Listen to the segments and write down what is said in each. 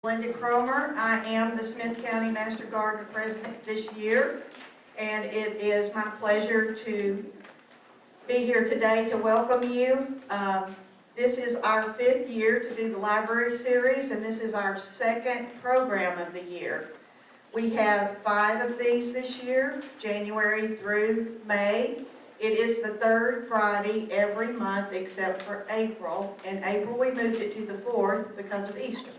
Linda Cromer. I am the Smith County Master Gardener President this year, and it is my pleasure to be here today to welcome you. This is our 5th year to do the library series, and this is our 2nd program of the year. We have 5 of these this year, January through May. It is the 3rd Friday every month except for April. In April we moved it to the 4th because of Easter.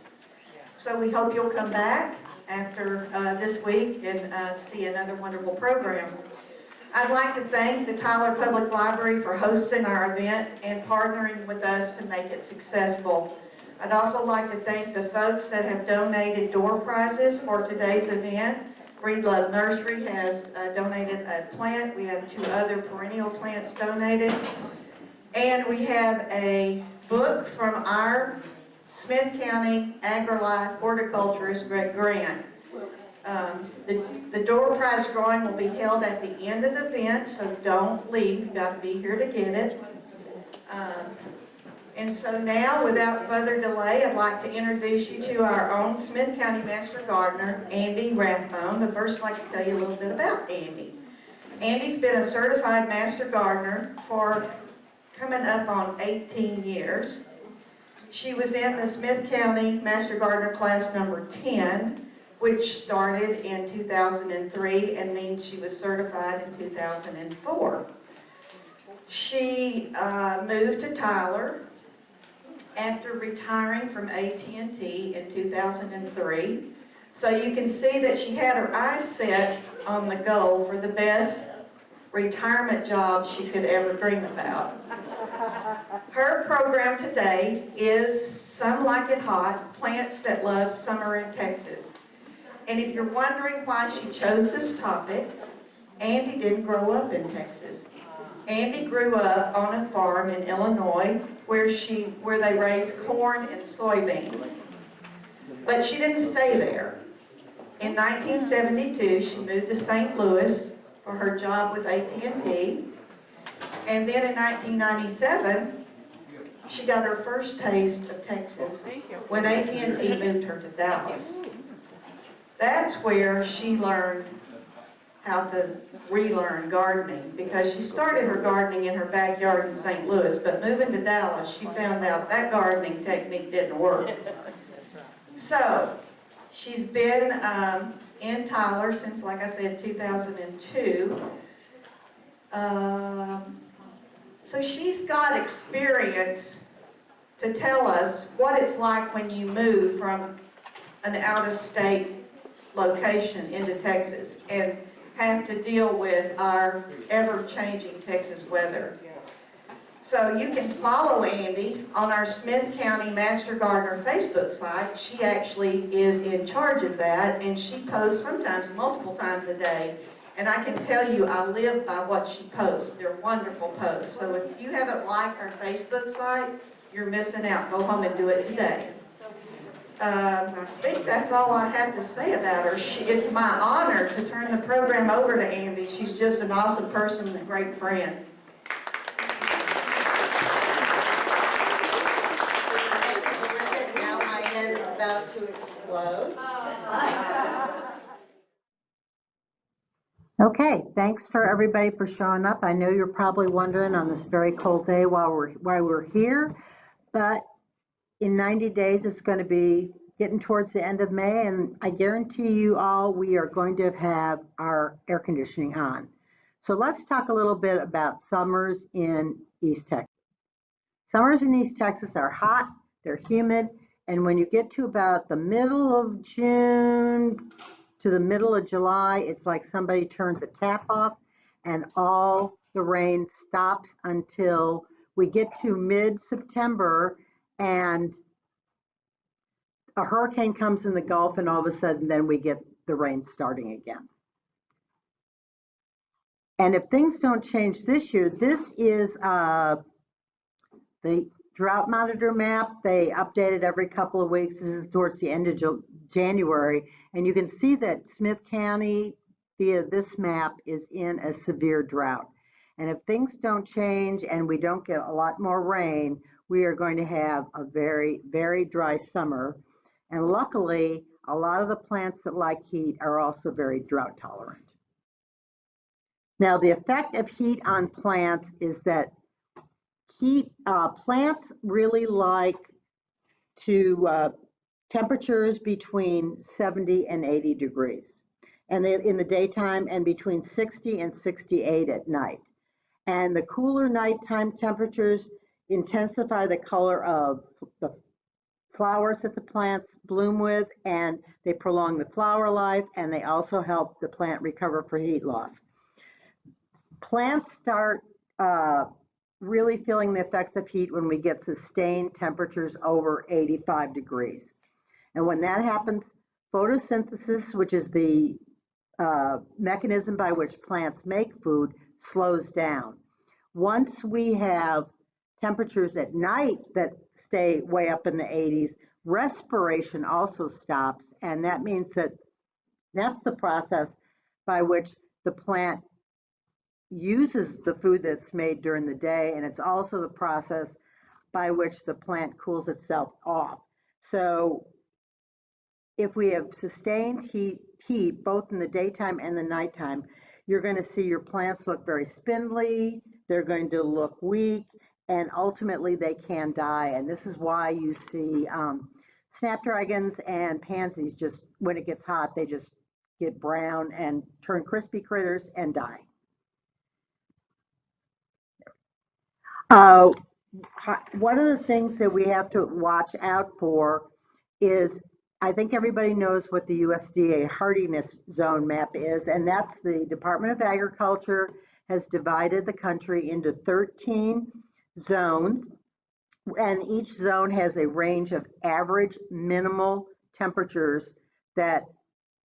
So we hope you'll come back after this week and see another wonderful program. I'd like to thank the Tyler Public Library for hosting our event and partnering with us to make it successful. I'd also like to thank the folks that have donated door prizes for today's event. Breedlove Nursery has donated a plant. We have 2 other perennial plants donated. And we have a book from our Smith County AgriLife horticulturist Greg Grant. The door prize drawing will be held at the end of the event, so don't leave. You've got to be here to get it. And so now, without further delay, I'd like to introduce you to our own Smith County Master Gardener, Andie Rathbone. But first, I'd like to tell you a little bit about Andie. Andie's been a certified Master Gardener for coming up on 18 years. She was in the Smith County Master Gardener class number 10, which started in 2003 and means she was certified in 2004. She moved to Tyler after retiring from AT&T in 2003. So you can see that she had her eyes set on the goal for the best retirement job she could ever dream about. Her program today is Some Like It Hot, Plants That Love Summer in Texas. And if you're wondering why she chose this topic, Andie didn't grow up in Texas. Andie grew up on a farm in Illinois where they raised corn and soybeans. But she didn't stay there. In 1972, she moved to St. Louis for her job with AT&T. And then in 1997, she got her first taste of Texas when AT&T moved her to Dallas. That's where she learned how to relearn gardening, because she started her gardening in her backyard in St. Louis, but moving to Dallas, she found out that gardening technique didn't work. So she's been in Tyler since, like I said, 2002. So she's got experience to tell us what it's like when you move from an out-of-state location into Texas and have to deal with our ever-changing Texas weather. So you can follow Andie on our Smith County Master Gardener Facebook site. She actually is in charge of that, and she posts sometimes multiple times a day. And I can tell you, I live by what she posts. They're wonderful posts. So if you haven't liked our Facebook site, you're missing out. Go home and do it today. I think that's all I have to say about her. It's my honor to turn the program over to Andie. She's just an awesome person and a great friend. Now my head is about to explode. Okay, thanks for everybody for showing up. I know you're probably wondering on this very cold day why we're here, but in 90 days it's going to be getting towards the end of May, and I guarantee you all we are going to have our air conditioning on. So let's talk a little bit about summers in East Texas. Summers in East Texas are hot, they're humid, and when you get to about the middle of June to the middle of July, it's like somebody turned the tap off and all the rain stops until we get to mid-September and a hurricane comes in the Gulf, and all of a sudden then we get the rain starting again. And if things don't change this year, this is the Drought Monitor Map. They update it every couple of weeks. This is towards the end of January, and you can see that Smith County via this map is in a severe drought. And if things don't change and we don't get a lot more rain, we are going to have a very, very dry summer. And luckily, a lot of the plants that like heat are also very drought tolerant. Now, the effect of heat on plants is that plants really like to temperatures between 70 and 80 degrees, and in the daytime, and between 60 and 68 at night. And the cooler nighttime temperatures intensify the color of the flowers that the plants bloom with, and they prolong the flower life, and they also help the plant recover for heat loss. Plants start really feeling the effects of heat when we get sustained temperatures over 85 degrees. And when that happens, photosynthesis, which is the mechanism by which plants make food, slows down. Once we have temperatures at night that stay way up in the 80s, respiration also stops, and that means that that's the process by which the plant uses the food that's made during the day, and it's also the process by which the plant cools itself off. So if we have sustained heat both in the daytime and the nighttime, you're going to see your plants look very spindly, they're going to look weak, and ultimately they can die. And this is why you see snapdragons and pansies, just when it gets hot, they just get brown and turn crispy critters and die. One of the things that we have to watch out for is, I think everybody knows what the USDA hardiness zone map is, and that's the Department of Agriculture has divided the country into 13 zones, and each zone has a range of average minimal temperatures that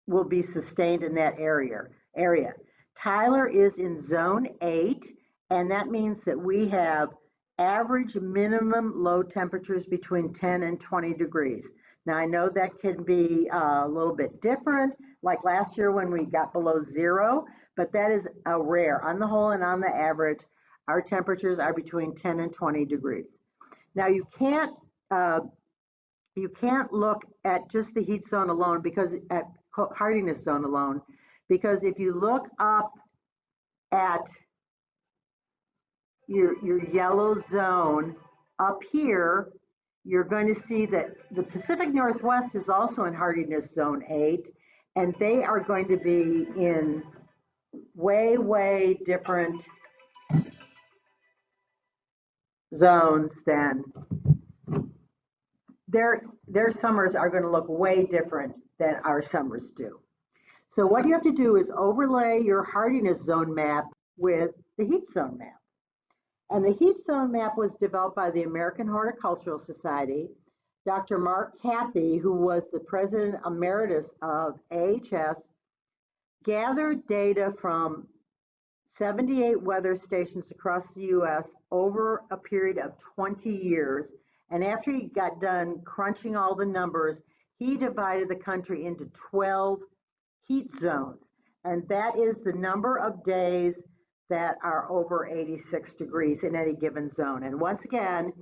will be sustained in that area. Tyler is in zone 8, and that means that we have average minimum low temperatures between 10 and 20 degrees. Now, I know that can be a little bit different, like last year when we got below 0, but that is a rare. On the whole and on the average, our temperatures are between 10 and 20 degrees. Now, you can't look at just the heat zone alone, because at hardiness zone alone, because if you look up at your yellow zone up here, you're going to see that the Pacific Northwest is also in hardiness zone 8, and they are going to be in way, way different zones than their summers are going to look way different than our summers do. So what you have to do is overlay your hardiness zone map with the heat zone map. And the heat zone map was developed by the American Horticultural Society. Dr. Mark Cathy, who was the president emeritus of AHS, gathered data from 78 weather stations across the US over a period of 20 years. And after he got done crunching all the numbers, he divided the country into 12 heat zones. And that is the number of days that are over 86 degrees in any given zone. And once again,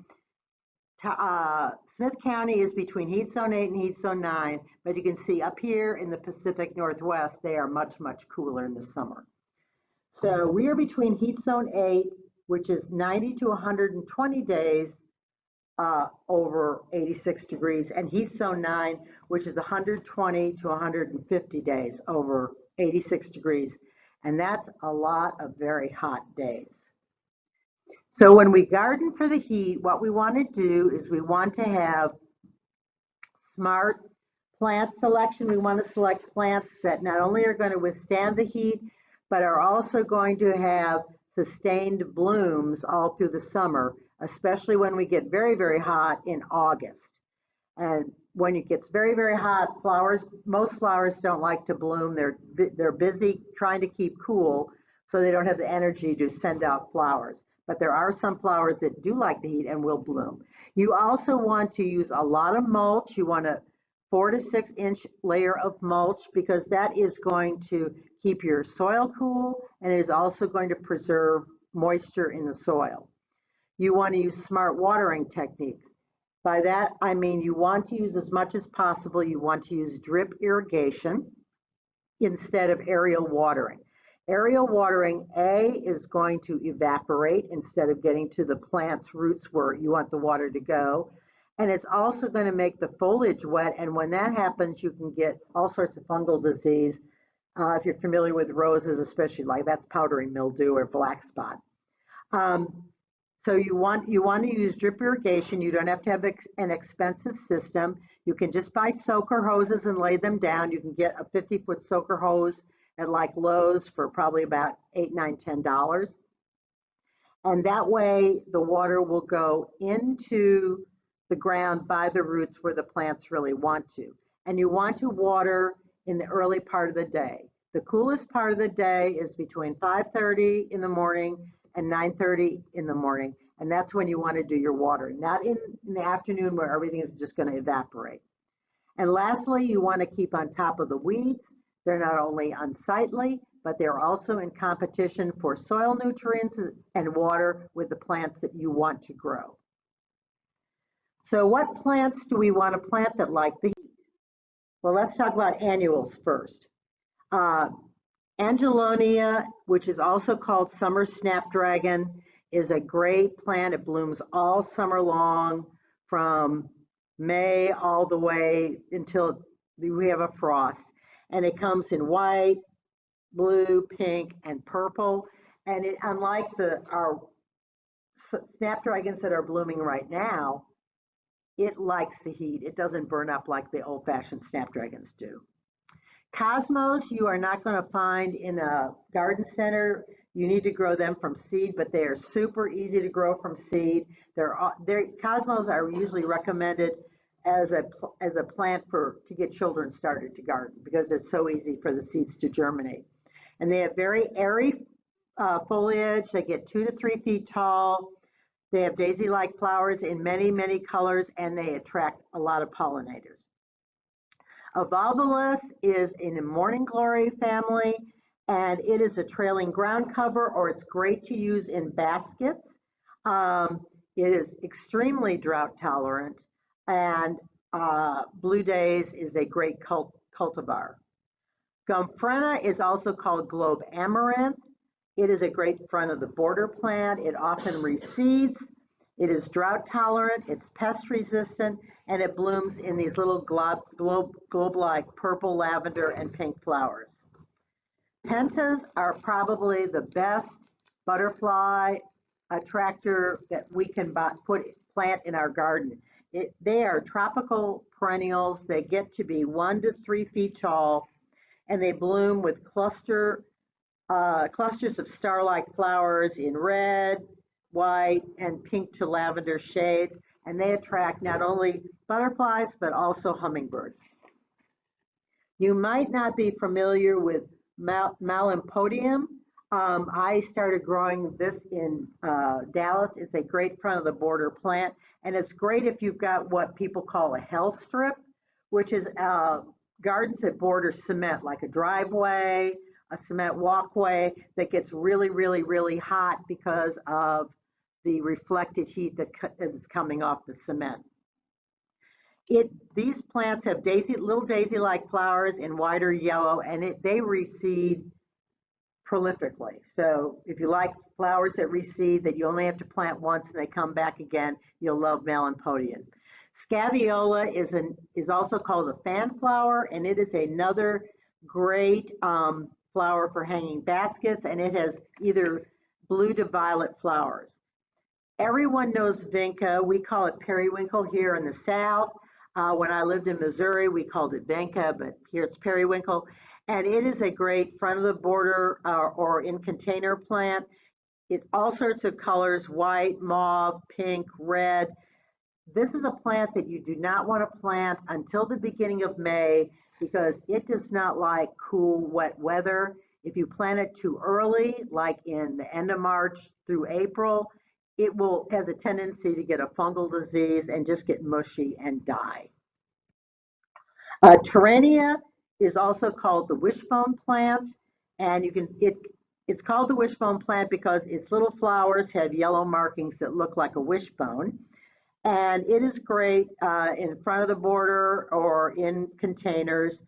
Smith County is between heat zone 8 and heat zone 9, but you can see up here in the Pacific Northwest, they are much, much cooler in the summer. So we are between heat zone 8, which is 90 to 120 days over 86 degrees, and heat zone 9, which is 120 to 150 days over 86 degrees. And that's a lot of very hot days. So when we garden for the heat, what we want to do is we want to have smart plant selection. We want to select plants that not only are going to withstand the heat, but are also going to have sustained blooms all through the summer, especially when we get very, very hot in August. And when it gets very, very hot, most flowers don't like to bloom. They're busy trying to keep cool, so they don't have the energy to send out flowers. But there are some flowers that do like the heat and will bloom. You also want to use a lot of mulch. You want a 4 to 6 inch layer of mulch, because that is going to keep your soil cool, and it is also going to preserve moisture in the soil. You want to use smart watering techniques. By that, I mean you want to use as much as possible. You want to use drip irrigation instead of aerial watering. Aerial watering, A, is going to evaporate instead of getting to the plant's roots where you want the water to go. And it's also going to make the foliage wet. And when that happens, you can get all sorts of fungal disease. If you're familiar with roses, especially like that's powdery mildew or black spot. So you want to use drip irrigation. You don't have to have an expensive system. You can just buy soaker hoses and lay them down. You can get a 50-foot soaker hose at like Lowe's for probably about $8, $9, $10. And that way the water will go into the ground by the roots where the plants really want to. And you want to water in the early part of the day. The coolest part of the day is between 5:30 in the morning and 9:30 in the morning. And that's when you want to do your watering, not in the afternoon where everything is just going to evaporate. And lastly, you want to keep on top of the weeds. They're not only unsightly, but they're also in competition for soil nutrients and water with the plants that you want to grow. So what plants do we want to plant that like the heat? Well, let's talk about annuals first. Angelonia, which is also called summer snapdragon, is a great plant. It blooms all summer long from May all the way until we have a frost. And it comes in white, blue, pink, and purple. And it, unlike our snapdragons that are blooming right now, it likes the heat. It doesn't burn up like the old-fashioned snapdragons do. Cosmos, you are not going to find in a garden center. You need to grow them from seed, but they are super easy to grow from seed. Cosmos are usually recommended as a plant to get children started to garden because it's so easy for the seeds to germinate. And they have very airy foliage. They get 2 to 3 feet tall. They have daisy-like flowers in many, many colors, and they attract a lot of pollinators. Avalvolus is in the morning glory family, and it is a trailing ground cover, or it's great to use in baskets. It is extremely drought tolerant, and Blue Days is a great cultivar. Gomphrena is also called globe amaranth. It is a great front of the border plant. It often reseeds. It is drought tolerant, it's pest resistant, and it blooms in these little globe-like purple, lavender, and pink flowers. Pentas are probably the best butterfly attractor that we can plant in our garden. They are tropical perennials. They get to be 1 to 3 feet tall, and they bloom with clusters of star-like flowers in red, white, and pink to lavender shades, and they attract not only butterflies but also hummingbirds. You might not be familiar with Malampodium. I started growing this in Dallas. It's a great front of the border plant, and it's great if you've got what people call a hell strip, which is gardens that border cement, like a driveway, a cement walkway that gets really, really, really hot because of the reflected heat that is coming off the cement. These plants have little daisy-like flowers in white or yellow, and they reseed prolifically. So if you like flowers that reseed that you only have to plant once and they come back again, you'll love Malampodium. Scaviola is also called a fan flower, and it is another great flower for hanging baskets, and it has either blue to violet flowers. Everyone knows vinca. We call it periwinkle here in the South. When I lived in Missouri, we called it vinca, but here it's periwinkle. And it is a great front of the border or in container plant. It's all sorts of colors, white, mauve, pink, red. This is a plant that you do not want to plant until the beginning of May because it does not like cool, wet weather. If you plant it too early, like in the end of March through April, it has a tendency to get a fungal disease and just get mushy and die. Terrania is also called the wishbone plant, and it's called the wishbone plant because its little flowers have yellow markings that look like a wishbone. And it is great in front of the border or in containers,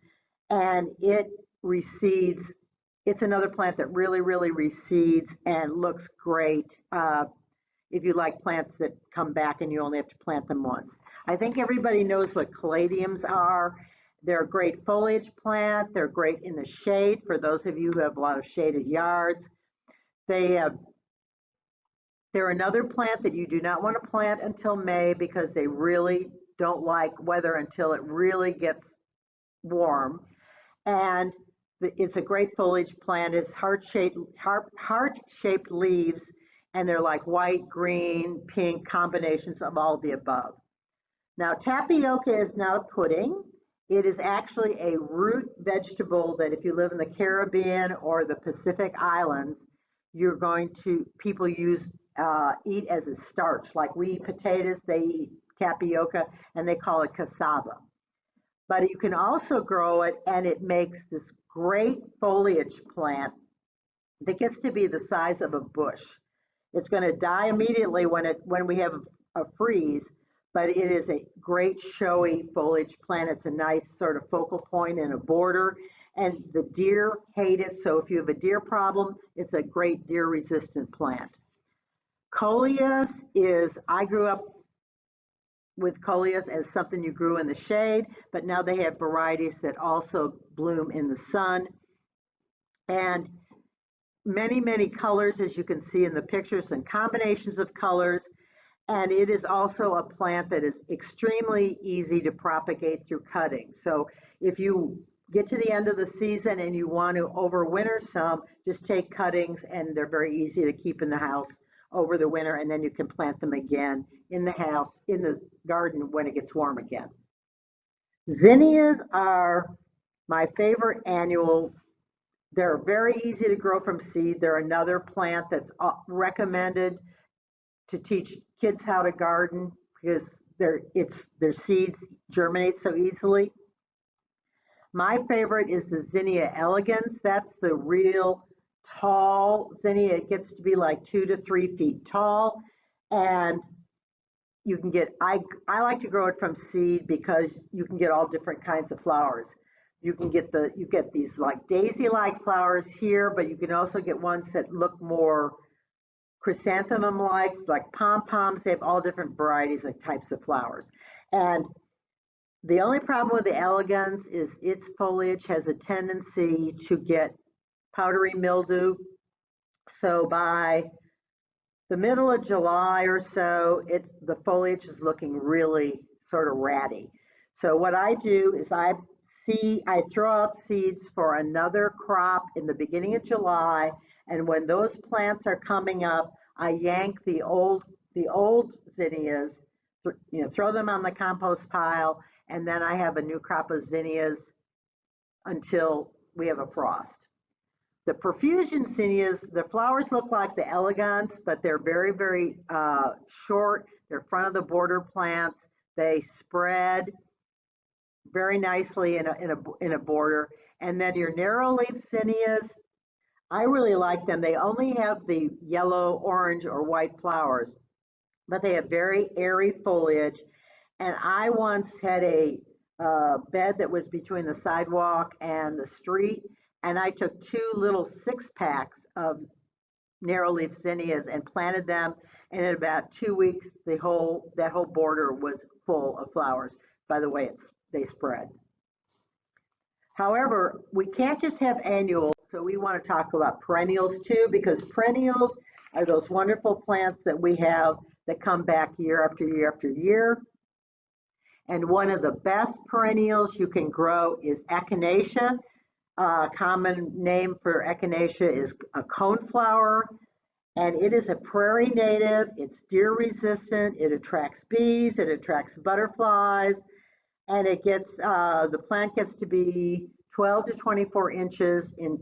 and it reseeds. It's another plant that really, really reseeds and looks great if you like plants that come back and you only have to plant them once. I think everybody knows what caladiums are. They're a great foliage plant. They're great in the shade for those of you who have a lot of shaded yards. They're another plant that you do not want to plant until May because they really don't like weather until it really gets warm. And it's a great foliage plant. It's heart-shaped leaves, and they're like white, green, pink combinations of all the above. Now, tapioca is not a pudding. It is actually a root vegetable that if you live in the Caribbean or the Pacific Islands, people eat as a starch. Like we eat potatoes, they eat tapioca, and they call it cassava. But you can also grow it, and it makes this great foliage plant that gets to be the size of a bush. It's going to die immediately when we have a freeze, but it is a great showy foliage plant. It's a nice sort of focal point in a border, and the deer hate it. So if you have a deer problem, it's a great deer resistant plant. Coleus I grew up with coleus as something you grew in the shade, but now they have varieties that also bloom in the sun. And many, many colors, as you can see in the pictures, and combinations of colors. And it is also a plant that is extremely easy to propagate through cutting. So if you get to the end of the season and you want to overwinter some, just take cuttings, and they're very easy to keep in the house over the winter, and then you can plant them again in the house, in the garden when it gets warm again. Zinnias are my favorite annual. They're very easy to grow from seed. They're another plant that's recommended to teach kids how to garden because their seeds germinate so easily. My favorite is the Zinnia elegans. That's the real tall zinnia. It gets to be like 2 to 3 feet tall, and you can get. I like to grow it from seed because you can get all different kinds of flowers. You get these like daisy-like flowers here, but you can also get ones that look more chrysanthemum-like pom-poms. They have all different varieties of types of flowers. And the only problem with the elegans is its foliage has a tendency to get powdery mildew. So by the middle of July or so, the foliage is looking really sort of ratty. So what I do is I throw out seeds for another crop in the beginning of July, and when those plants are coming up, I yank the old zinnias, throw them on the compost pile, and then I have a new crop of zinnias until we have a frost. The profusion zinnias, the flowers look like the elegans, but they're very, very short. They're front of the border plants. They spread very nicely in a border. And then your narrow leaf zinnias, I really like them. They only have the yellow, orange, or white flowers, but they have very airy foliage. And I once had a bed that was between the sidewalk and the street, and I took 2 little 6-packs of narrow leaf zinnias and planted them, and in about 2 weeks, that whole border was full of flowers. By the way, they spread. However, we can't just have annuals, so we want to talk about perennials too, because perennials are those wonderful plants that we have that come back year after year after year. And one of the best perennials you can grow is echinacea. Common name for echinacea is a coneflower, and it is a prairie native. It's deer resistant. It attracts bees. It attracts butterflies. And the plant gets to be 12 to 24 inches in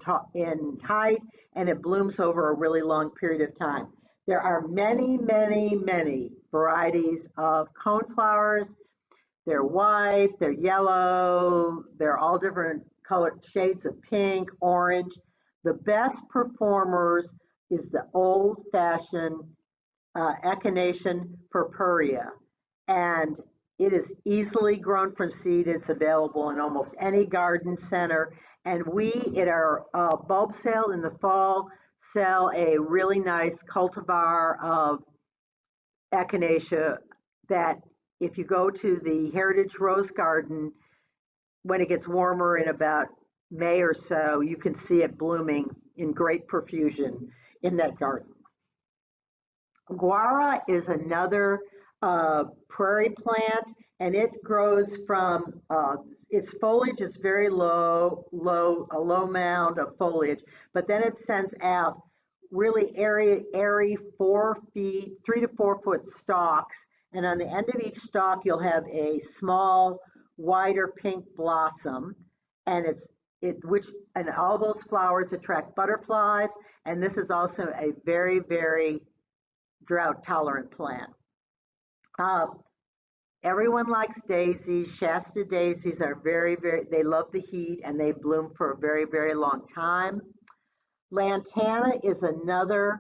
height, and it blooms over a really long period of time. There are many, many, many varieties of coneflowers. They're white, they're yellow, they're all different colored shades of pink, orange. The best performers is the old-fashioned Echinacea purpurea. and it is easily grown from seed. It's available in almost any garden center. And we, at our bulb sale in the fall, sell a really nice cultivar of echinacea that if you go to the Heritage Rose Garden, when it gets warmer in about May or so, you can see it blooming in great profusion in that garden. Guara is another prairie plant, and it grows from, its foliage is very low, a low mound of foliage, but then it sends out really airy 3 to 4 foot stalks, and on the end of each stalk you'll have a small, wider pink blossom, and and all those flowers attract butterflies, and this is also a very, very drought tolerant plant. Everyone likes daisies. Shasta daisies are they love the heat and they bloom for a very, very long time. Lantana is another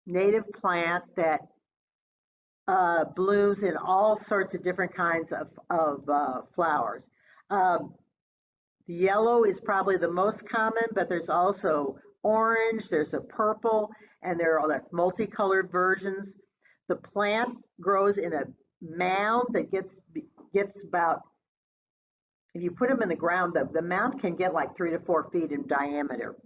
native plant that blooms in all sorts of different kinds of flowers. The yellow is probably the most common, but there's also orange, there's a purple, and there are like multicolored versions. The plant grows in a mound that gets about, if you put them in the ground, the mound can get like 3 to 4 feet in diameter.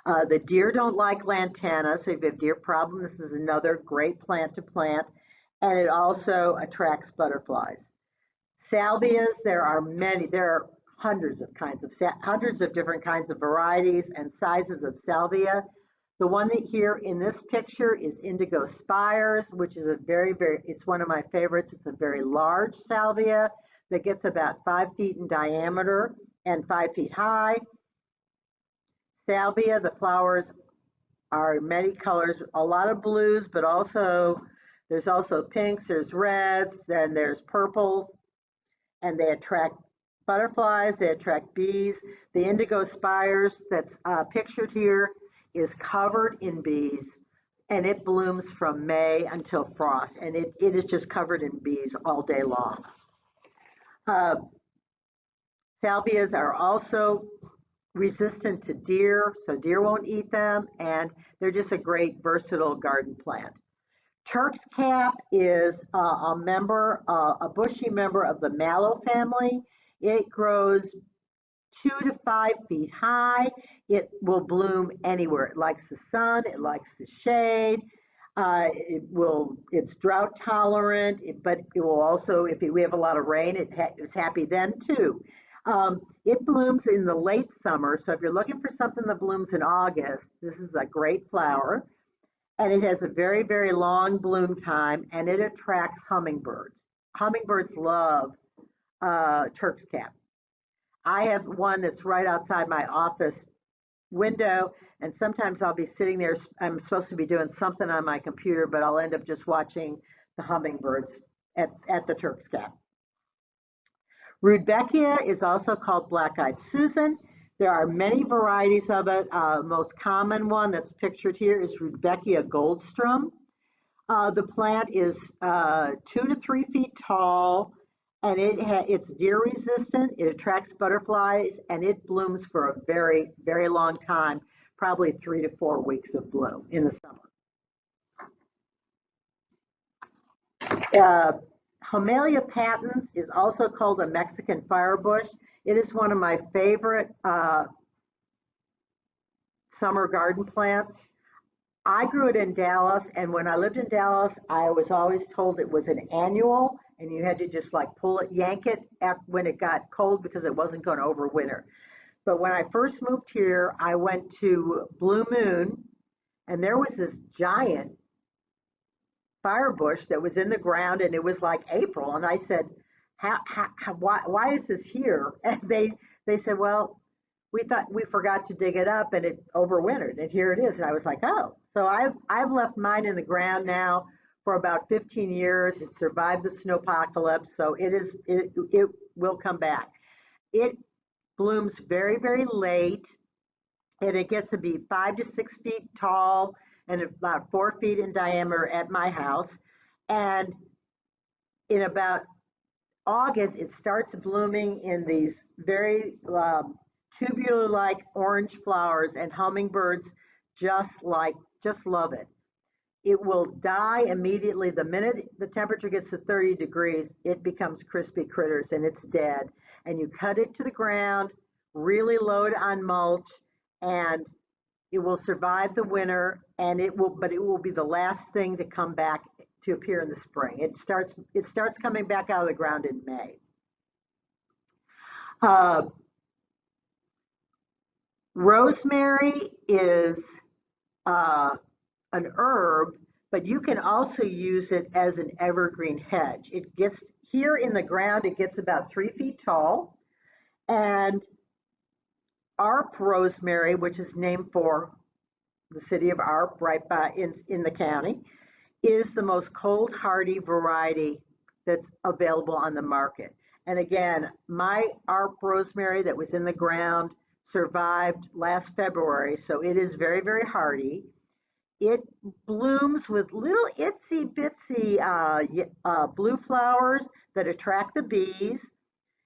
The deer don't like lantana, so if you have deer problem, this is another great plant to plant, and it also attracts butterflies. Salvias, there are hundreds of different kinds of varieties and sizes of salvia. The one that here in this picture is indigo spires, which is it's one of my favorites. It's a very large salvia that gets about 5 feet in diameter and 5 feet high. Salvia, the flowers are many colors, a lot of blues, but there's also pinks, there's reds, then there's purples, and they attract butterflies, they attract bees. The indigo spires that's pictured here is covered in bees, and it blooms from May until frost, and it is just covered in bees all day long. Salvias are also resistant to deer, so deer won't eat them, and they're just a great versatile garden plant. Turk's cap is a bushy member of the mallow family. It grows 2 to 5 feet high. It will bloom anywhere. It likes the sun, it likes the shade. It's drought tolerant, but it will also, if we have a lot of rain, it's happy then too. It blooms in the late summer, so if you're looking for something that blooms in August, this is a great flower. And it has a very, very long bloom time, and it attracts hummingbirds. Hummingbirds love Turk's cap. I have one that's right outside my office window, and sometimes I'll be sitting there. I'm supposed to be doing something on my computer, but I'll end up just watching the hummingbirds at the Turk's cap. Rudbeckia is also called black-eyed Susan. There are many varieties of it. Most common one that's pictured here is Rudbeckia goldstrum. The plant is 2 to 3 feet tall, and it's deer resistant. It attracts butterflies, and it blooms for a very, very long time, probably 3 to 4 weeks of bloom in the summer. Humelia patens is also called a Mexican firebush. It is one of my favorite summer garden plants. I grew it in Dallas, and when I lived in Dallas, I was always told it was an annual, and you had to just like yank it when it got cold because it wasn't going to overwinter. But when I first moved here, I went to Blue Moon, and there was this giant firebush that was in the ground, and it was like April, and I said, why is this here? And they said, well, we thought we forgot to dig it up and it overwintered, and here it is. And I was like, oh. So I've left mine in the ground now for about 15 years. It survived the snowpocalypse, so it will come back. It blooms very, very late, and it gets to be 5 to 6 feet tall and about 4 feet in diameter at my house. And in about August, it starts blooming in these very tubular-like orange flowers, and hummingbirds just love it. It will die immediately. The minute the temperature gets to 30 degrees, it becomes crispy critters and it's dead. And you cut it to the ground, really load on mulch, and it will survive the winter, and but it will be the last thing to come back to appear in the spring. It starts coming back out of the ground in May. Rosemary is an herb, but you can also use it as an evergreen hedge. It gets here in the ground, it gets about 3 feet tall, and Arp rosemary, which is named for the city of Arp, right by in the county, is the most cold hardy variety that's available on the market. And again, my Arp rosemary that was in the ground survived last February, so it is very, very hardy. It blooms with little itsy bitsy blue flowers that attract the bees.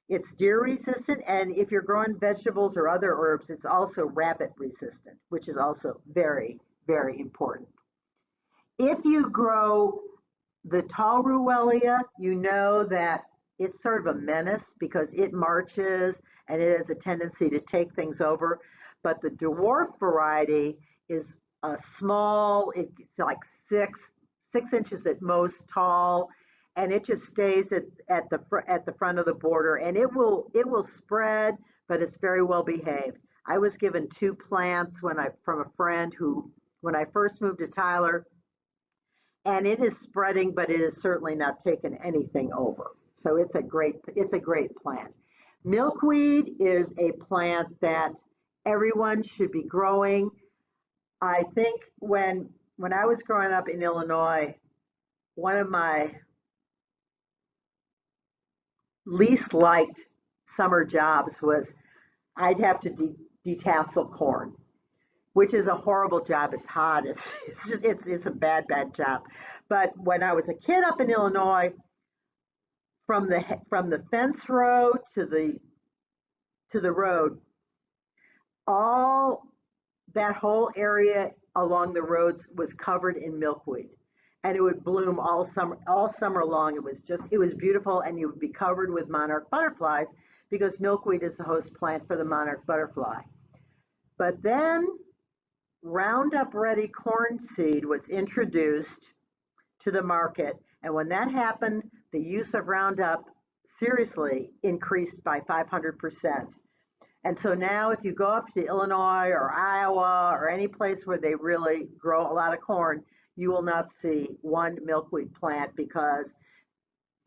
It's deer resistant, and if you're growing vegetables or other herbs, it's also rabbit resistant, which is also very, very important. If you grow the tall Ruellia, you know that it's sort of a menace because it marches and it has a tendency to take things over. But the dwarf variety is a small, it's like six inches at most tall, and it just stays at the front of the border, and it will spread, but it's very well behaved. I was given 2 plants from a friend when I first moved to Tyler, and it is spreading, but it is certainly not taken anything over. So it's a great plant. Milkweed is a plant that everyone should be growing. I think when I was growing up in Illinois, one of my least liked summer jobs was I'd have to detassel corn, which is a horrible job. It's hot. It's a bad job. But when I was a kid up in Illinois, from the fence row to the road, all that whole area along the roads was covered in milkweed, and it would bloom all summer long. It was beautiful, and you would be covered with monarch butterflies because milkweed is the host plant for the monarch butterfly. But then Roundup Ready corn seed was introduced to the market, and when that happened, the use of Roundup seriously increased by 500%. And so now if you go up to Illinois or Iowa or any place where they really grow a lot of corn, you will not see one milkweed plant because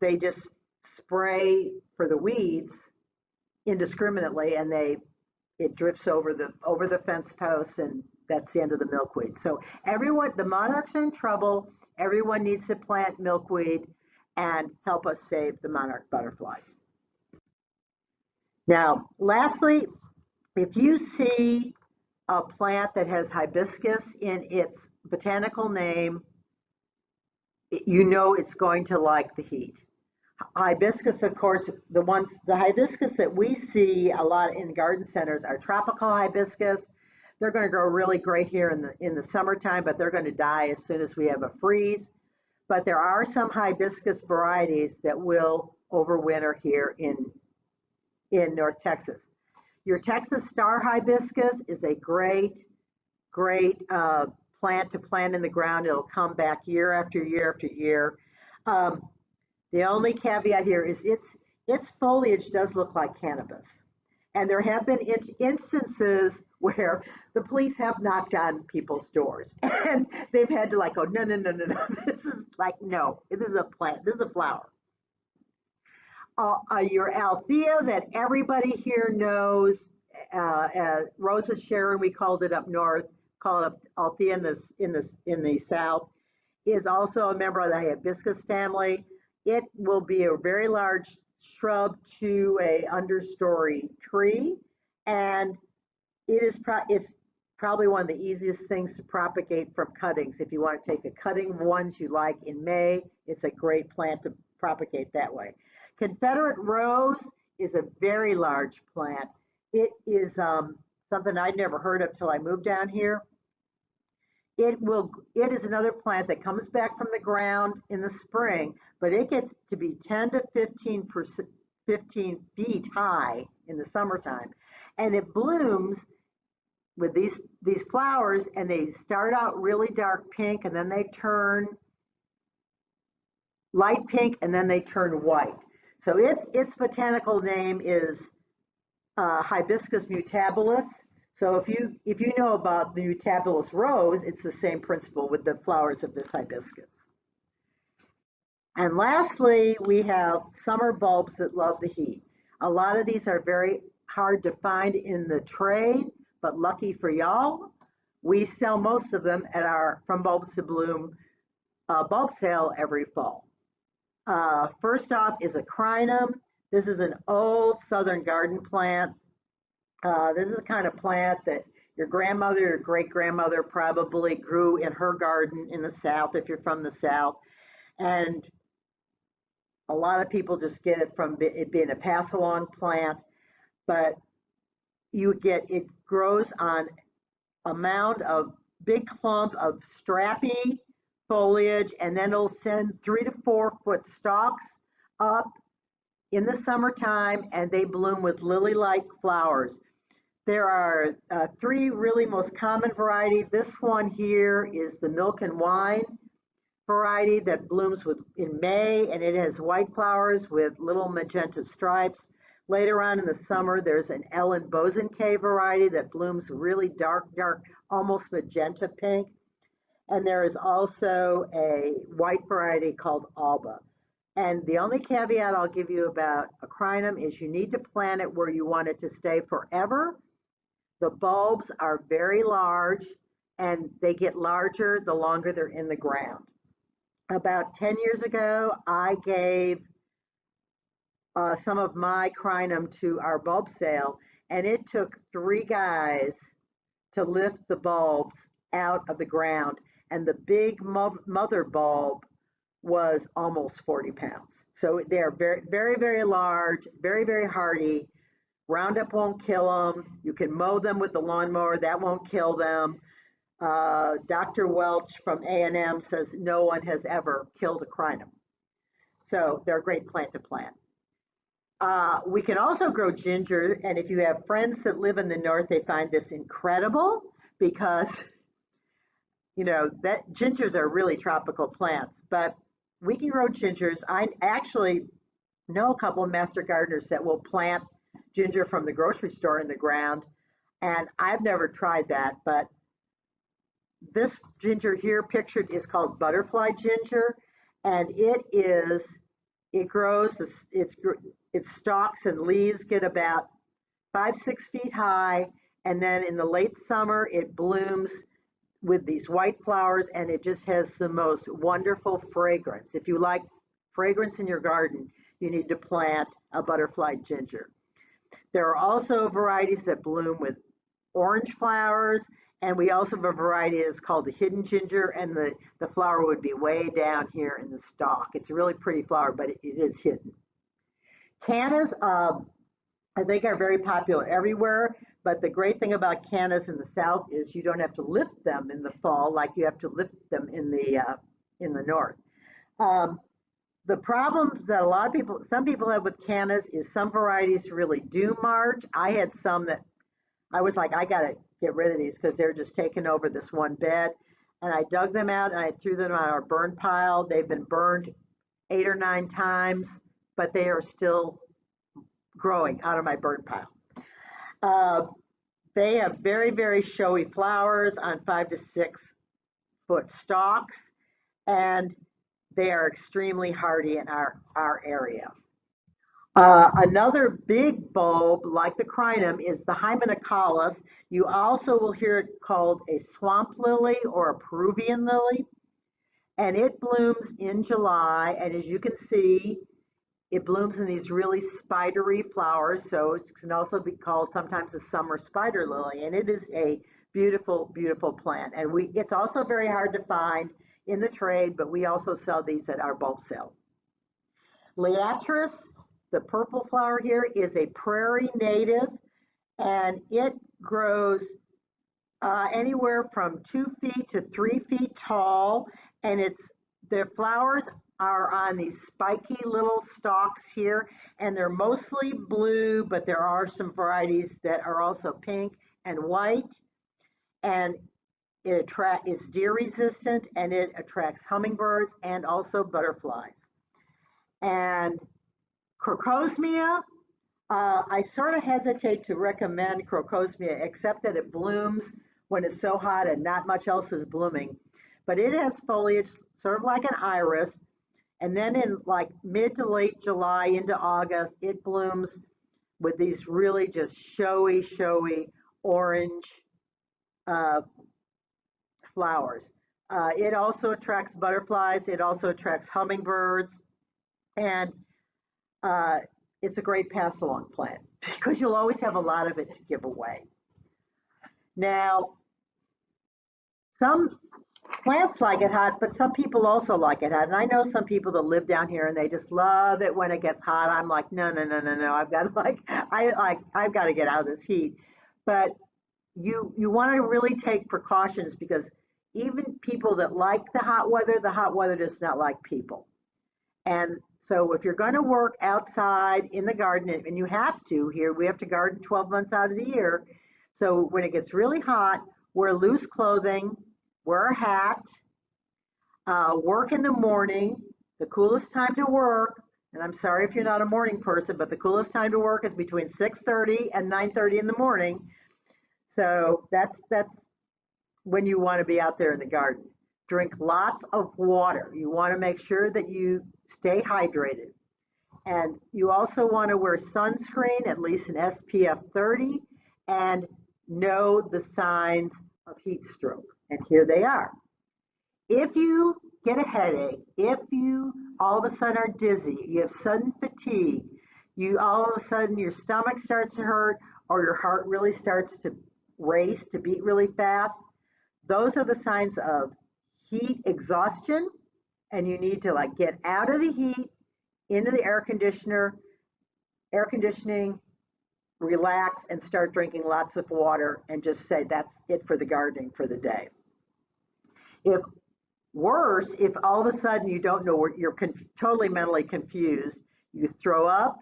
they just spray for the weeds indiscriminately, and it drifts over the fence posts, and that's the end of the milkweed. So the monarchs are in trouble. Everyone needs to plant milkweed and help us save the monarch butterflies. Now, lastly, if you see a plant that has hibiscus in its botanical name, you know it's going to like the heat. Hibiscus, of course, the hibiscus that we see a lot in garden centers are tropical hibiscus. They're going to grow really great here in the summertime, but they're going to die as soon as we have a freeze. But there are some hibiscus varieties that will overwinter here in North Texas. Your Texas star hibiscus is a great plant to plant in the ground. It'll come back year after year after year. The only caveat here is its foliage does look like cannabis. And there have been instances where the police have knocked on people's doors and they've had to go, no. This is no, this is a plant, this is a flower. Your Althea that everybody here knows, Rosa Sharon, we called it up north, call it Althea in the south, is also a member of the hibiscus family. It will be a very large shrub to a understory tree, and it's probably one of the easiest things to propagate from cuttings. If you want to take a cutting of ones you like in May, it's a great plant to propagate that way. Confederate rose is a very large plant. It is something I'd never heard of till I moved down here. It is another plant that comes back from the ground in the spring, but it gets to be 10 to 15 feet high in the summertime. And it blooms with these flowers, and they start out really dark pink, and then they turn light pink, and then they turn white. So its botanical name is hibiscus mutabilis. So if you know about the mutabilis rose, it's the same principle with the flowers of this hibiscus. And lastly, we have summer bulbs that love the heat. A lot of these are very hard to find in the trade, but lucky for y'all, we sell most of them at our From Bulbs to Bloom bulb sale every fall. First off is a crinum. This is an old southern garden plant. This is the kind of plant that your grandmother or great-grandmother probably grew in her garden in the South, if you're from the South. And a lot of people just get it from it being a pass-along plant, but it grows on a mound of big clump of strappy foliage, and then it'll send 3 to 4 foot stalks up in the summertime, and they bloom with lily-like flowers. There are 3 really most common varieties. This one here is the milk and wine variety that blooms in May, and it has white flowers with little magenta stripes. Later on in the summer, there's an Ellen Bosanquet variety that blooms really dark, almost magenta pink. And there is also a white variety called Alba. And the only caveat I'll give you about a crinum is you need to plant it where you want it to stay forever. The bulbs are very large, and they get larger the longer they're in the ground. About 10 years ago, I gave some of my crinum to our bulb sale, and it took 3 guys to lift the bulbs out of the ground, and the big mother bulb was almost 40 pounds. So they're very, very, very large, very, very hardy. Roundup won't kill them. You can mow them with the lawnmower. That won't kill them. Dr. Welch from A&M says no one has ever killed a crinum. So they're a great plant to plant. We can also grow ginger, and if you have friends that live in the north, they find this incredible because, that gingers are really tropical plants, but we can grow gingers. I actually know a couple of master gardeners that will plant ginger from the grocery store in the ground, and I've never tried that, but this ginger here pictured is called butterfly ginger, and it grows, its stalks and leaves get about 5-6 feet high, and then in the late summer it blooms with these white flowers, and it just has the most wonderful fragrance. If you like fragrance in your garden, you need to plant a butterfly ginger. There are also varieties that bloom with orange flowers, and we also have a variety that's called the hidden ginger, and the flower would be way down here in the stalk. It's a really pretty flower, but it is hidden. Cannas, I think, are very popular everywhere, but the great thing about cannas in the South is you don't have to lift them in the fall like you have to lift them in the north. The problems that some people have with cannas is some varieties really do march. I had some that I was like, I gotta get rid of these because they're just taking over this one bed. And I dug them out and I threw them on our burn pile. They've been burned 8 or 9 times, but they are still growing out of my burn pile. They have very, very showy flowers on 5 to 6 foot stalks, and they are extremely hardy in our area. Another big bulb like the crinum is the hymenocollis. You also will hear it called a swamp lily or a Peruvian lily, and it blooms in July, and as you can see, it blooms in these really spidery flowers, so it can also be called sometimes a summer spider lily, and it is a Beautiful, beautiful plant. And it's also very hard to find in the trade, but we also sell these at our bulk sale. Liatris, the purple flower here, is a prairie native, and it grows anywhere from 2 feet to 3 feet tall, and the flowers are on these spiky little stalks here, and they're mostly blue, but there are some varieties that are also pink and white, and it's deer resistant, and it attracts hummingbirds and also butterflies. And crocosmia, I sort of hesitate to recommend crocosmia, except that it blooms when it's so hot and not much else is blooming. But it has foliage sort of like an iris, and then in like mid to late July into August, it blooms with these really just showy orange flowers. It also attracts butterflies. It also attracts hummingbirds, and it's a great pass along plant because you'll always have a lot of it to give away. Now, some plants like it hot, but some people also like it hot. And I know some people that live down here and they just love it when it gets hot. I'm like, no. I've got to get out of this heat. But you want to really take precautions, because even people that like the hot weather does not like people. And so if you're going to work outside in the garden, and you have to here, we have to garden 12 months out of the year. So when it gets really hot, wear loose clothing, wear a hat, work in the morning. The coolest time to work, and I'm sorry if you're not a morning person, but the coolest time to work is between 6:30 and 9:30 in the morning. So that's when you want to be out there in the garden. Drink lots of water. You want to make sure that you stay hydrated. And you also want to wear sunscreen, at least an SPF 30, and know the signs of heat stroke. And here they are. If you get a headache, if you all of a sudden are dizzy, you have sudden fatigue, you all of a sudden your stomach starts to hurt, or your heart really starts to race, to beat really fast, those are the signs of heat exhaustion, and you need to like get out of the heat, into the air conditioning, relax, and start drinking lots of water, and just say that's it for the gardening for the day. If all of a sudden you don't know, you're totally mentally confused, you throw up,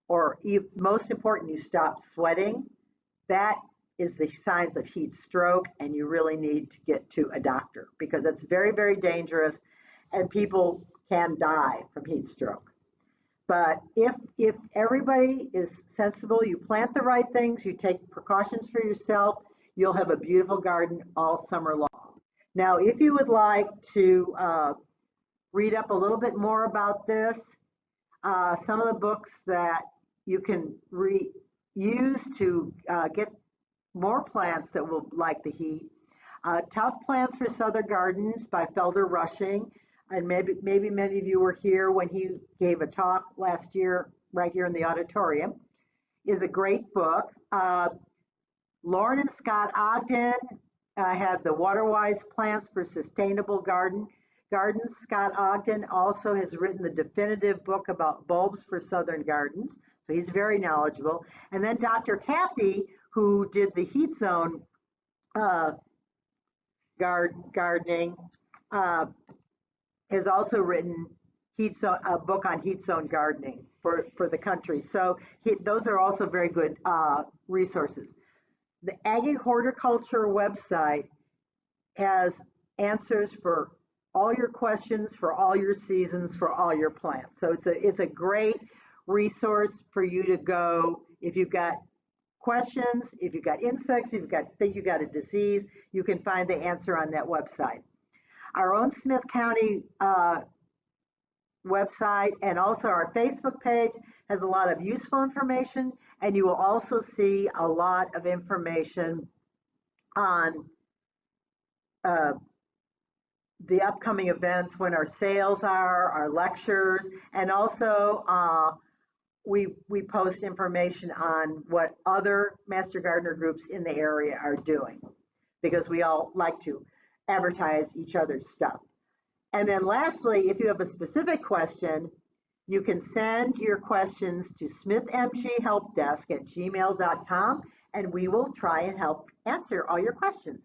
or most important, you stop sweating, that is the signs of heat stroke, and you really need to get to a doctor, because it's very, very dangerous, and people can die from heat stroke. But if everybody is sensible, you plant the right things, you take precautions for yourself, you'll have a beautiful garden all summer long. Now, if you would like to read up a little bit more about this, some of the books that you can use to get more plants that will like the heat. Tough Plants for Southern Gardens by Felder Rushing. And maybe many of you were here when he gave a talk last year right here in the auditorium, is a great book. Lauren and Scott Ogden have the Water-Wise Plants for Sustainable Gardens. Scott Ogden also has written the definitive book about bulbs for Southern gardens, so he's very knowledgeable. And then Dr. Kathy, who did the heat zone gardening, has also written a book on heat zone gardening for the country. So those are also very good resources. The Aggie Horticulture website has answers for all your questions, for all your seasons, for all your plants. So it's a great resource for you to go if you've got questions, if you've got insects, if you got a disease, you can find the answer on that website. Our own Smith County website and also our Facebook page has a lot of useful information, and you will also see a lot of information on the upcoming events, when our sales are, our lectures, and also we post information on what other Master Gardener groups in the area are doing. because we all like to advertise each other's stuff. And then lastly, if you have a specific question, you can send your questions to smithmghelpdesk@gmail.com, and we will try and help answer all your questions.